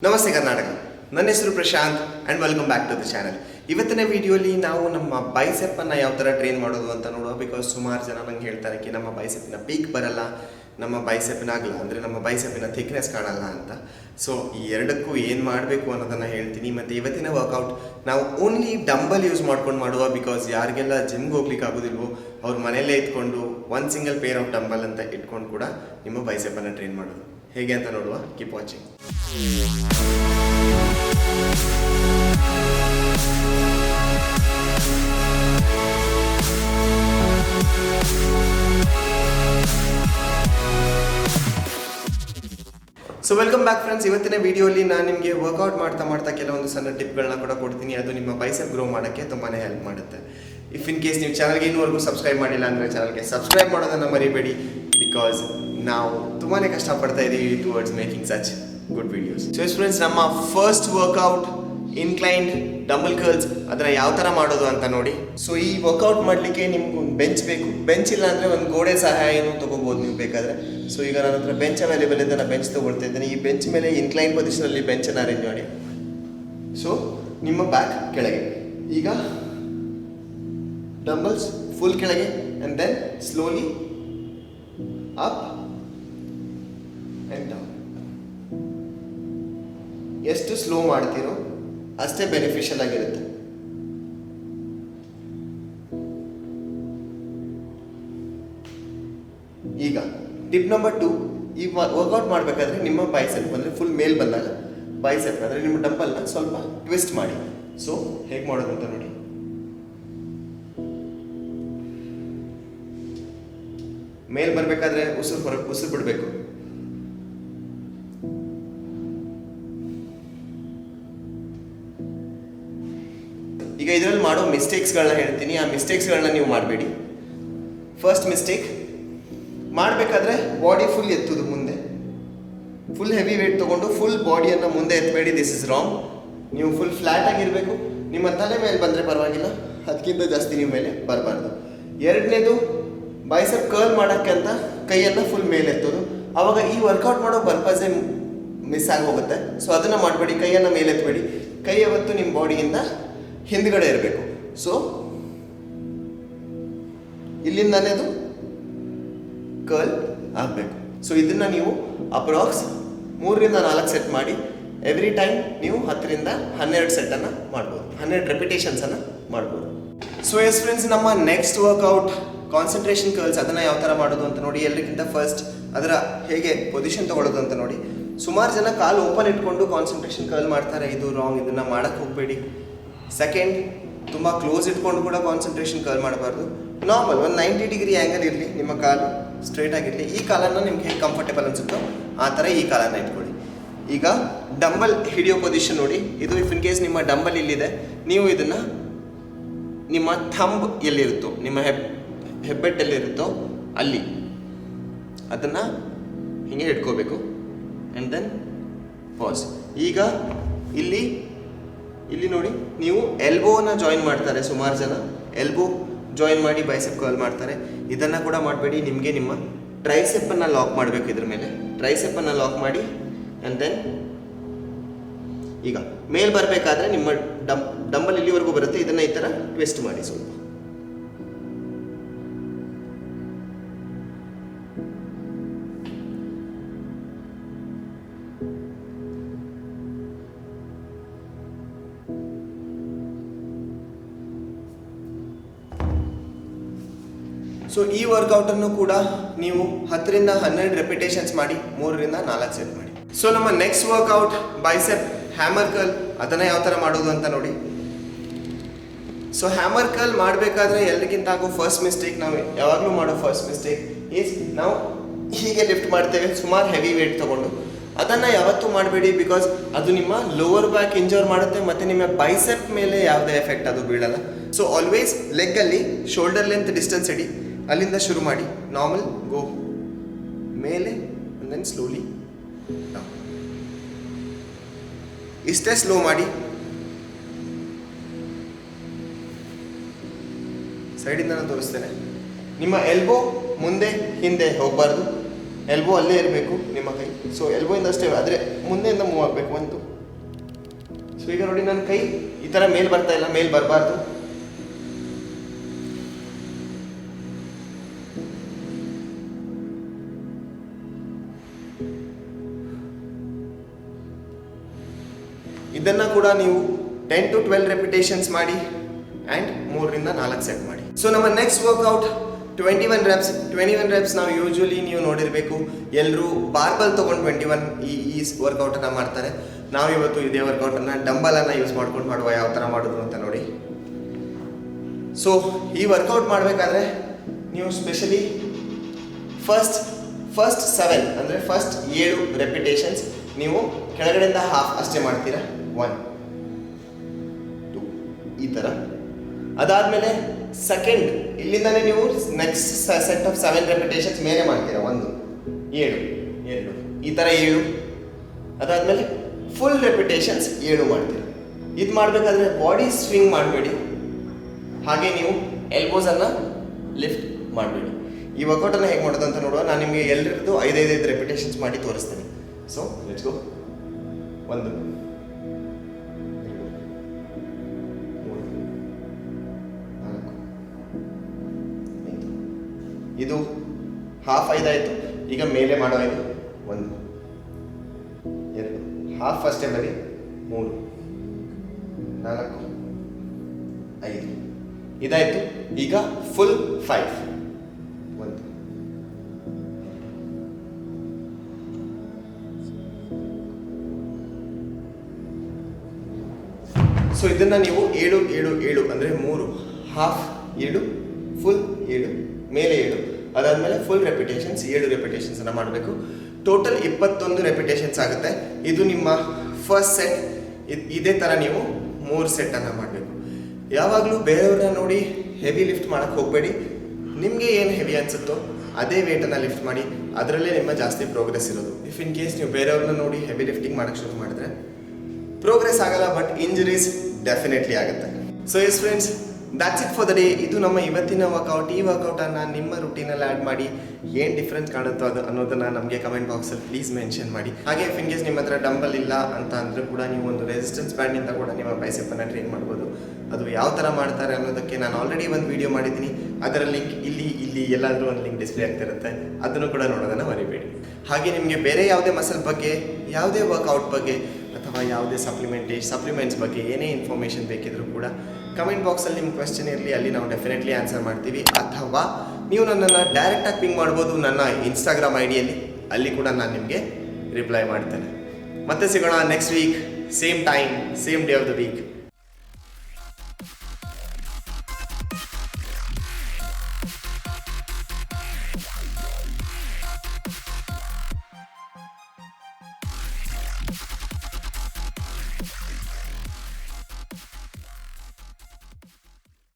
ನಮಸ್ತೆ ಕರ್ನಾಟಕ. ನನ್ನ ಹೆಸರು Prashant and welcome back to the channel. ಇವತ್ತಿನ ವಿಡಿಯೋಲಿ ನಾವು ನಮ್ಮ ಬೈಸೆಪ್ಪನ್ನು ಯಾವ ಥರ ಟ್ರೈನ್ ಮಾಡೋದು ಅಂತ ನೋಡುವ. ಬಿಕಾಸ್ ಸುಮಾರು ಜನ ನಂಗೆ ಹೇಳ್ತಾರೆ ಕಿ ನಮ್ಮ ಬೈಸೆಪ್ಪಿನ ಪೀಕ್ ಬರಲ್ಲ, ನಮ್ಮ ಬೈಸೆಪ್ಪಿನ ಆಗಲ್ಲ, ಅಂದರೆ ನಮ್ಮ ಬೈಸೆಪ್ಪಿನ ಥಿಕ್ನೆಸ್ ಕಾಣಲ್ಲ ಅಂತ. ಸೊ ಈ ಎರಡಕ್ಕೂ ಏನು ಮಾಡಬೇಕು ಅನ್ನೋದನ್ನು ಹೇಳ್ತೀನಿ. ಮತ್ತು ಇವತ್ತಿನ ವರ್ಕೌಟ್ ನಾವು ಓನ್ಲಿ ಡಂಬಲ್ ಯೂಸ್ ಮಾಡ್ಕೊಂಡು ಮಾಡುವ. ಬಿಕಾಸ್ ಯಾರಿಗೆಲ್ಲ ಜಿಮ್ಗೆ ಹೋಗ್ಲಿಕ್ಕೆ ಆಗೋದಿಲ್ವೋ ಅವ್ರು ಮನೆಯಲ್ಲೇ ಇಟ್ಕೊಂಡು ಒಂದು ಸಿಂಗಲ್ ಪೇರ್ ಆಫ್ ಡಂಬಲ್ ಅಂತ ಇಟ್ಕೊಂಡು ಕೂಡ ನಿಮ್ಮ ಬೈಸೆಪ್ಪನ್ನು ಟ್ರೈನ್ ಮಾಡೋದು ಹೇಗೆ ಅಂತ ನೋಡುವ. Keep watching. So welcome back friends. ಇವತ್ತಿನ ವಿಡಿಯೋಲಿ ನಾನು ನಿಮಗೆ ವರ್ಕೌಟ್ ಮಾಡ್ತಾ ಕೆಲವೊಂದು ಸಣ್ಣ ಟಿಪ್ಗಳನ್ನ ಕೂಡ ಕೊಡ್ತೀನಿ. ಅದು ನಿಮ್ಮ ಬೈಸೆಪ್ ಗ್ರೋ ಮಾಡೋಕ್ಕೆ ತುಂಬಾ ಹೆಲ್ಪ್ ಮಾಡುತ್ತೆ. ಇಫ್ ಇನ್ ಕೇಸ್ ನೀವು ಚಾನಲ್ಗೆ ಇನ್ನೂವರೆಗೂ ಸಬ್ಸ್ಕ್ರೈಬ್ ಮಾಡಿಲ್ಲ ಅಂದರೆ ಚಾನಲ್ಗೆ ಸಬ್ಸ್ಕ್ರೈಬ್ ಮಾಡೋದನ್ನು ಮರಿಬೇಡಿ. ಬಿಕಾಸ್ ನಾವು ತುಂಬಾ ಕಷ್ಟಪಡ್ತಾ ಇದ್ದೀವಿ towards making such good videos. So friends, ನಮ್ಮ first workout inclined dumbbell curls, ಅದನ್ನು ಯಾವ ಥರ ಮಾಡೋದು ಅಂತ ನೋಡಿ. ಸೊ ಈ ವರ್ಕೌಟ್ ಮಾಡಲಿಕ್ಕೆ ನಿಮ್ಗೆ ಒಂದು ಬೆಂಚ್ ಬೇಕು. ಬೆಂಚ್ ಇಲ್ಲ ಅಂದರೆ ಒಂದು ಗೋಡೆ ಸಹಾಯನೂ ತೊಗೋಬೋದು ನೀವು ಬೇಕಾದರೆ. ಸೊ ಈಗ ನನ್ನ ಹತ್ರ ಬೆಂಚ್ ಅವೈಲೇಬಲ್ ಇದೆ, ನಾನು ಬೆಂಚ್ ತೊಗೊಳ್ತಾ ಇದ್ದೇನೆ. ಈ ಬೆಂಚ್ ಮೇಲೆ ಇನ್ಕ್ಲೈನ್ ಪೊಸಿಷನಲ್ಲಿ ಬೆಂಚನ್ನು ಅರೇಂಜ್ ಮಾಡಿ. ಸೊ ನಿಮ್ಮ ಬ್ಯಾಕ್ ಕೆಳಗೆ, ಈಗ ಡಂಬಲ್ಸ್ ಫುಲ್ ಕೆಳಗೆ and then slowly up and down. ಎಷ್ಟು ಸ್ಲೋ ಮಾಡ್ತೀರೋ ಅಷ್ಟೇ ಬೆನಿಫಿಷಿಯಲ್ ಆಗಿರುತ್ತೆ. ಈಗ ಟಿಪ್ ನಂಬರ್ 2, ಈ ವರ್ಕೌಟ್ ಮಾಡಬೇಕಾದ್ರೆ ನಿಮ್ಮ ಬೈಸೆಪ್ ಅಂದರೆ ಫುಲ್ ಮೇಲ್ ಬಂದಾಗ ಬೈಸೆಪ್ ಅಂದರೆ ನಿಮ್ಮ ಡಂಬಲ್ನ ಸ್ವಲ್ಪ ಟ್ವಿಸ್ಟ್ ಮಾಡಿ. ಸೊ ಹೇಗೆ ಮಾಡೋದು ಅಂತ ನೋಡಿ. ಮೇಲ್ ಬರಬೇಕಾದ್ರೆ ಉಸಿರು ಬಿಡಬೇಕು. ಈಗ ಇದರಲ್ಲಿ ಮಾಡೋ ಮಿಸ್ಟೇಕ್ಸ್ಗಳನ್ನ ಹೇಳ್ತೀನಿ. ಆ ಮಿಸ್ಟೇಕ್ಸ್ಗಳನ್ನ ನೀವು ಮಾಡಬೇಡಿ. ಫಸ್ಟ್ ಮಿಸ್ಟೇಕ್, ಮಾಡಬೇಕಾದ್ರೆ ಬಾಡಿ ಫುಲ್ ಎತ್ತುದು ಮುಂದೆ, ಫುಲ್ ಹೆವಿ ವೇಟ್ ತೊಗೊಂಡು ಫುಲ್ ಬಾಡಿಯನ್ನು ಮುಂದೆ ಎತ್ತಬೇಡಿ. This is wrong. ನೀವು ಫುಲ್ ಫ್ಲ್ಯಾಟ್ ಆಗಿರಬೇಕು. ನಿಮ್ಮ ತಲೆ ಮೇಲೆ ಬಂದರೆ ಪರವಾಗಿಲ್ಲ, ಅದಕ್ಕಿಂತ ಜಾಸ್ತಿ ನಿಮ್ಮ ಮೇಲೆ ಬರಬಾರ್ದು. ಎರಡನೇದು, ಬೈಸೆಪ್ ಕರ್ಲ್ ಮಾಡೋಕ್ಕೆ ಅಂತ ಕೈಯನ್ನು ಫುಲ್ ಮೇಲೆ ಎತ್ತೋದು. ಆವಾಗ ಈ ವರ್ಕೌಟ್ ಮಾಡೋ ಪರ್ಪಸೇ ಮಿಸ್ ಆಗೋಗುತ್ತೆ. ಸೊ ಅದನ್ನು ಮಾಡಬೇಡಿ. ಕೈಯನ್ನು ಮೇಲೆ ಎತ್ತಬೇಡಿ. ಕೈ ಯಾವತ್ತು ನಿಮ್ಮ ಬಾಡಿಯಿಂದ ಹಿಂದ್ಗಡೆ ಇರಬೇಕು. ಸೊ ಇಲ್ಲಿಂದಾನೇ ಅದು ಕರ್ಲ್ ಆಗಬೇಕು. ಸೊ ಇದನ್ನು ನೀವು ಅಪ್ರಾಕ್ಸ್ 3 ರಿಂದ 4 ಸೆಟ್ ಮಾಡಿ. ಎವ್ರಿ ಟೈಮ್ ನೀವು 10 ರಿಂದ 12 ಸೆಟ್ಟನ್ನು ಮಾಡ್ಬೋದು, 12 ರೆಪಿಟೇಷನ್ಸನ್ನು ಮಾಡ್ಬೋದು. ಸೊ ಎಸ್ ಫ್ರೆಂಡ್ಸ್, ನಮ್ಮ ನೆಕ್ಸ್ಟ್ ವರ್ಕೌಟ್ ಕಾನ್ಸಂಟ್ರೇಷನ್ ಕರ್ಲ್ಸ್. ಅದನ್ನು ಯಾವ ಥರ ಮಾಡೋದು ಅಂತ ನೋಡಿ. ಎಲ್ಲರಿಗಿಂತ ಫಸ್ಟ್ ಅದರ ಹೇಗೆ ಪೊಸಿಷನ್ ತೊಗೊಳ್ಳೋದು ಅಂತ ನೋಡಿ. ಸುಮಾರು ಜನ ಕಾಲು ಓಪನ್ ಇಟ್ಕೊಂಡು ಕಾನ್ಸಂಟ್ರೇಷನ್ ಕರ್ಲ್ ಮಾಡ್ತಾರೆ. ಇದು ರಾಂಗ್, ಇದನ್ನು ಮಾಡೋಕ್ಕೆ ಹೋಗಬೇಡಿ. ಸೆಕೆಂಡ್, ತುಂಬ ಕ್ಲೋಸ್ ಇಟ್ಕೊಂಡು ಕೂಡ ಕಾನ್ಸಂಟ್ರೇಷನ್ ಕರ್ಲ್ ಮಾಡಬಾರ್ದು. ನಾರ್ಮಲ್ ಒಂದು 90 ಡಿಗ್ರಿ ಆ್ಯಂಗಲ್ ಇರಲಿ, ನಿಮ್ಮ ಕಾಲು ಸ್ಟ್ರೈಟ್ ಆಗಿರಲಿ. ಈ ಕಾಲನ್ನು ನಿಮ್ಗೆ ಹೇಗೆ ಕಂಫರ್ಟೇಬಲ್ ಅನಿಸುತ್ತೋ ಆ ಥರ ಈ ಕಾಲನ್ನು ಇಟ್ಕೊಳ್ಳಿ. ಈಗ ಡಂಬಲ್ ಹಿಡಿಯೋ ಪೊಸಿಷನ್ ನೋಡಿ. ಇದು ಇಫ್ ಇನ್ ಕೇಸ್ ನಿಮ್ಮ ಡಂಬಲ್ ಇಲ್ಲಿದೆ, ನೀವು ಇದನ್ನು ನಿಮ್ಮ ಥಂಬ್ ಎಲ್ಲಿರುತ್ತೋ, ನಿಮ್ಮ ಹೆಬ್ಬೆಟ್ ಎಲ್ಲಿರುತ್ತೋ ಅಲ್ಲಿ ಅದನ್ನು ಹೀಗೆ ಹಿಡ್ಕೋಬೇಕು. And then pass. ಈಗ ಇಲ್ಲಿ ನೋಡಿ, ನೀವು ಎಲ್ಬೋನ ಜಾಯಿನ್ ಮಾಡ್ತಾರೆ ಸುಮಾರು ಜನ. ಎಲ್ಬೋ ಜಾಯಿನ್ ಮಾಡಿ ಬೈಸೆಪ್ ಕರ್ಲ್ ಮಾಡ್ತಾರೆ. ಇದನ್ನು ಕೂಡ ಮಾಡಬೇಡಿ. ನಿಮಗೆ ನಿಮ್ಮ ಟ್ರೈಸೆಪ್ಪನ್ನು ಲಾಕ್ ಮಾಡಬೇಕು. ಇದ್ರ ಮೇಲೆ ಟ್ರೈಸೆಪ್ಪನ್ನು ಲಾಕ್ ಮಾಡಿ. ಆ್ಯಂಡ್ ದೆನ್ ಈಗ ಮೇಲ್ ಬರಬೇಕಾದ್ರೆ ನಿಮ್ಮ ಡಂಬಲ್ ಇಲ್ಲಿವರೆಗೂ ಬರುತ್ತೆ. ಇದನ್ನು ಈ ಥರ ಟ್ವಿಸ್ಟ್ ಮಾಡಿ ಸ್ವಲ್ಪ. ಸೊ ಈ ವರ್ಕೌಟನ್ನು ಕೂಡ ನೀವು 10 ರಿಂದ 12 ರೆಪಿಟೇಷನ್ಸ್ ಮಾಡಿ, 3 ರಿಂದ 4 ಸೆಟ್ ಮಾಡಿ. ಸೊ ನಮ್ಮ next workout bicep hammer curl. ಅದನ್ನು ಯಾವ ಥರ ಮಾಡೋದು ಅಂತ ನೋಡಿ. ಸೊ ಹ್ಯಾಮರ್ ಕರ್ಲ್ ಮಾಡಬೇಕಾದ್ರೆ ಎಲ್ಲರಿಗಿಂತ ಆಗೋ ಫಸ್ಟ್ ಮಿಸ್ಟೇಕ್, ನಾವು ಯಾವಾಗಲೂ ಮಾಡೋ ಫಸ್ಟ್ ಮಿಸ್ಟೇಕ್ ಈಸ್ ನಾವು ಹೀಗೆ ಲಿಫ್ಟ್ ಮಾಡ್ತೇವೆ ಸುಮಾರು ಹೆವಿ ವೇಟ್ ತೊಗೊಂಡು. ಅದನ್ನು ಯಾವತ್ತೂ ಮಾಡಬೇಡಿ. ಬಿಕಾಸ್ ಅದು ನಿಮ್ಮ ಲೋವರ್ ಬ್ಯಾಕ್ ಇಂಜರ್ ಮಾಡುತ್ತೆ ಮತ್ತು ನಿಮ್ಮ ಬೈಸೆಪ್ ಮೇಲೆ ಯಾವುದೇ ಎಫೆಕ್ಟ್ ಅದು ಬೀಳಲ್ಲ. ಸೊ ಆಲ್ವೇಸ್ ಲೆಗ್ಗಲ್ಲಿ ಶೋಲ್ಡರ್ ಲೆಂತ್ ಡಿಸ್ಟೆನ್ಸ್ ಇಡಿ. ಅಲ್ಲಿಂದ ಶುರು ಮಾಡಿ. ನಾರ್ಮಲ್ ಗೋ ಮೇಲೆ ಆ್ಯಂಡ್ ದೆನ್ ಸ್ಲೋಲಿ ಡೌನ್. ಇಷ್ಟೇ ಸ್ಲೋ ಮಾಡಿ. ಸೈಡಿಂದ ನಾನು ತೋರಿಸ್ತೇನೆ. ನಿಮ್ಮ ಎಲ್ಬೋ ಮುಂದೆ ಹಿಂದೆ ಹೋಗಬಾರ್ದು. ಎಲ್ಬೋ ಅಲ್ಲೇ ಇರಬೇಕು ನಿಮ್ಮ ಕೈ. ಸೊ ಎಲ್ಬೋಯಿಂದ ಅಷ್ಟೇ, ಆದರೆ ಮುಂದೆಯಿಂದ ಮೂವ್ ಆಗಬೇಕು ಒಂದು. ಸೊ ಈಗ ನೋಡಿ ನನ್ನ ಕೈ ಈ ಥರ ಮೇಲ್ ಬರ್ತಾ ಇಲ್ಲ, ಮೇಲ್ ಬರಬಾರ್ದು. ಇದನ್ನು ಕೂಡ ನೀವು 10 to 12 ರೆಪಿಟೇಷನ್ಸ್ ಮಾಡಿ ಆ್ಯಂಡ್ 3 ರಿಂದ 4 ಸೆಟ್ ಮಾಡಿ. ಸೊ ನಮ್ಮ ನೆಕ್ಸ್ಟ್ ವರ್ಕೌಟ್ 21 reps. 21 reps ನಾವು ಯೂಶ್ವಲಿ ನೀವು ನೋಡಿರಬೇಕು, ಎಲ್ಲರೂ ಬಾರ್ಬಲ್ ತೊಗೊಂಡು 21 ಈ ವರ್ಕೌಟನ್ನು ಮಾಡ್ತಾರೆ. ನಾವಿವತ್ತು ಇದೇ ವರ್ಕೌಟನ್ನು ಡಂಬಲನ್ನು ಯೂಸ್ ಮಾಡ್ಕೊಂಡು ಮಾಡುವ, ಯಾವ ಥರ ಮಾಡೋದು ಅಂತ ನೋಡಿ. ಸೊ ಈ ವರ್ಕೌಟ್ ಮಾಡಬೇಕಾದ್ರೆ ನೀವು ಸ್ಪೆಷಲಿ ಫಸ್ಟ್ 7 ಅಂದರೆ ಫಸ್ಟ್ 7 ರೆಪಿಟೇಷನ್ಸ್ ನೀವು ಕೆಳಗಡೆಯಿಂದ ಹಾಫ್ ಅಷ್ಟೇ ಮಾಡ್ತೀರಾ, 1 2 ಈ ಥರ. ಅದಾದಮೇಲೆ ಸೆಕೆಂಡ್ ಇಲ್ಲಿಂದನೇ ನೀವು ನೆಕ್ಸ್ಟ್ ಸೆಟ್ ಆಫ್ 7 ರೆಪಿಟೇಷನ್ಸ್ ಮೇಲೆ ಮಾಡ್ತೀರಾ, 1 7 2 ಈ ಥರ 7. ಅದಾದಮೇಲೆ ಫುಲ್ ರೆಪಿಟೇಷನ್ಸ್ 7 ಮಾಡ್ತೀರಾ. ಇದು ಮಾಡಬೇಕಾದ್ರೆ ಬಾಡಿ ಸ್ವಿಂಗ್ ಮಾಡಬೇಡಿ, ಹಾಗೆ ನೀವು ಎಲ್ಬೋಸನ್ನು ಲಿಫ್ಟ್ ಮಾಡಬೇಡಿ. ಈ ವರ್ಕೌಟನ್ನು ಹೇಗೆ ಮಾಡೋದು ಅಂತ ನೋಡುವ. ನಾನು ನಿಮಗೆ ಎಲ್ಲರದ್ದು 5 ರೆಪಿಟೇಷನ್ಸ್ ಮಾಡಿ ತೋರಿಸ್ತೀನಿ. So let's go. 1 2 3 4 5. ಇದು ಹಾಫ್ 5 ಆಯಿತು. ಈಗ ಮೇಲೆ ಮಾಡೋ 5 1 2 ಹಾಫ್ ಅಷ್ಟೇ ಬರೀ 3 4 5 ಇದಾಯಿತು. ಈಗ ಫುಲ್ 5 1 ಸೊ ಇದನ್ನು ನೀವು 7 7 7 ಅಂದರೆ 3 ಹಾಫ್ 7 ಫುಲ್ 7 ಮೇಲೆ 7 ಅದಾದಮೇಲೆ ಫುಲ್ ರೆಪಿಟೇಷನ್ಸ್ 7 ರೆಪಿಟೇಷನ್ಸನ್ನು ಮಾಡಬೇಕು. ಟೋಟಲ್ 21 ರೆಪಿಟೇಷನ್ಸ್ ಆಗುತ್ತೆ. ಇದು ನಿಮ್ಮ ಫಸ್ಟ್ ಸೆಟ್. ಇದೇ ಥರ ನೀವು 3 ಸೆಟ್ಟನ್ನು ಮಾಡಬೇಕು. ಯಾವಾಗಲೂ ಬೇರೆಯವ್ರನ್ನ ನೋಡಿ ಹೆವಿ ಲಿಫ್ಟ್ ಮಾಡೋಕ್ಕೆ ಹೋಗಬೇಡಿ. ನಿಮಗೆ ಏನು ಹೆವಿ ಅನಿಸುತ್ತೋ ಅದೇ ವೇಟನ್ನು ಲಿಫ್ಟ್ ಮಾಡಿ, ಅದರಲ್ಲೇ ನಿಮ್ಮ ಜಾಸ್ತಿ ಪ್ರೋಗ್ರೆಸ್ ಇರೋದು. ಇಫ್ ಇನ್ ಕೇಸ್ ನೀವು ಬೇರೆಯವ್ರನ್ನ ನೋಡಿ ಹೆವಿ ಲಿಫ್ಟಿಂಗ್ ಮಾಡೋಕ್ಕೆ ಶುರು ಮಾಡಿದ್ರೆ ಪ್ರೋಗ್ರೆಸ್ ಆಗಲ್ಲ, ಬಟ್ ಇಂಜುರೀಸ್ ಡೆಫಿನೆಟ್ಲಿ ಆಗುತ್ತೆ. So S friends, that's it for the day. ಇದು ನಮ್ಮ ಇವತ್ತಿನ ವರ್ಕೌಟ್. ಈ ವರ್ಕೌಟನ್ನು ನಿಮ್ಮ ರುಟೀನಲ್ಲಿ ಆ್ಯಡ್ ಮಾಡಿ ಏನು ಡಿಫ್ರೆನ್ಸ್ ಕಾಣುತ್ತೋ ಅದು ಅನ್ನೋದನ್ನು ನಮಗೆ ಕಮೆಂಟ್ ಬಾಕ್ಸಲ್ಲಿ ಪ್ಲೀಸ್ ಮೆನ್ಷನ್ ಮಾಡಿ. ಹಾಗೆ ಇಫ್ ಇನ್ ಕೇಸ್ ನಿಮ್ಮ ಹತ್ರ ಡಂಬಲ್ ಇಲ್ಲ ಅಂತ ಅಂದರೆ ಕೂಡ ನೀವು ಒಂದು ರೆಸಿಸ್ಟೆನ್ಸ್ ಬ್ಯಾಂಡಿಂದ ಕೂಡ ನಿಮ್ಮ ಬೈಸೆಪ್ಪನ್ನು ಟ್ರೈನ್ ಮಾಡ್ಬೋದು. ಅದು ಯಾವ ಥರ ಮಾಡ್ತಾರೆ ಅನ್ನೋದಕ್ಕೆ ನಾನು ಆಲ್ರೆಡಿ ಒಂದು ವಿಡಿಯೋ ಮಾಡಿದ್ದೀನಿ. ಅದರ ಲಿಂಕ್ ಇಲ್ಲಿ ಎಲ್ಲಾದರೂ ಒಂದು ಲಿಂಕ್ ಡಿಸ್ಪ್ಲೇ ಆಗ್ತಿರುತ್ತೆ, ಅದನ್ನು ಕೂಡ ನೋಡೋದನ್ನು ಮರಿಬೇಡಿ. ಹಾಗೆ ನಿಮಗೆ ಬೇರೆ ಯಾವುದೇ ಮಸಲ್ ಬಗ್ಗೆ, ಯಾವುದೇ ವರ್ಕೌಟ್ ಬಗ್ಗೆ ಅಥವಾ ಯಾವುದೇ ಸಪ್ಲಿಮೆಂಟ್ಸ್ ಬಗ್ಗೆ ಏನೇ ಇನ್ಫಾರ್ಮೇಷನ್ ಬೇಕಿದ್ರೂ ಕೂಡ ಕಮೆಂಟ್ ಬಾಕ್ಸಲ್ಲಿ ನಿಮ್ಮ ಕ್ವೆಶ್ಚನ್ ಇರಲಿ, ಅಲ್ಲಿ ನಾವು ಡೆಫಿನೆಟ್ಲಿ ಆನ್ಸರ್ ಮಾಡ್ತೀವಿ. ಅಥವಾ ನೀವು ನನ್ನನ್ನು ಡೈರೆಕ್ಟಾಗಿ ಪಿಂಗ್ ಮಾಡ್ಬೋದು ನನ್ನ ಇನ್ಸ್ಟಾಗ್ರಾಮ್ ಐಡಿಯಲ್ಲಿ, ಅಲ್ಲಿ ಕೂಡ ನಾನು ನಿಮಗೆ ರಿಪ್ಲೈ ಮಾಡ್ತೇನೆ. ಮತ್ತೆ ಸಿಗೋಣ next week, same time, same day of the weak.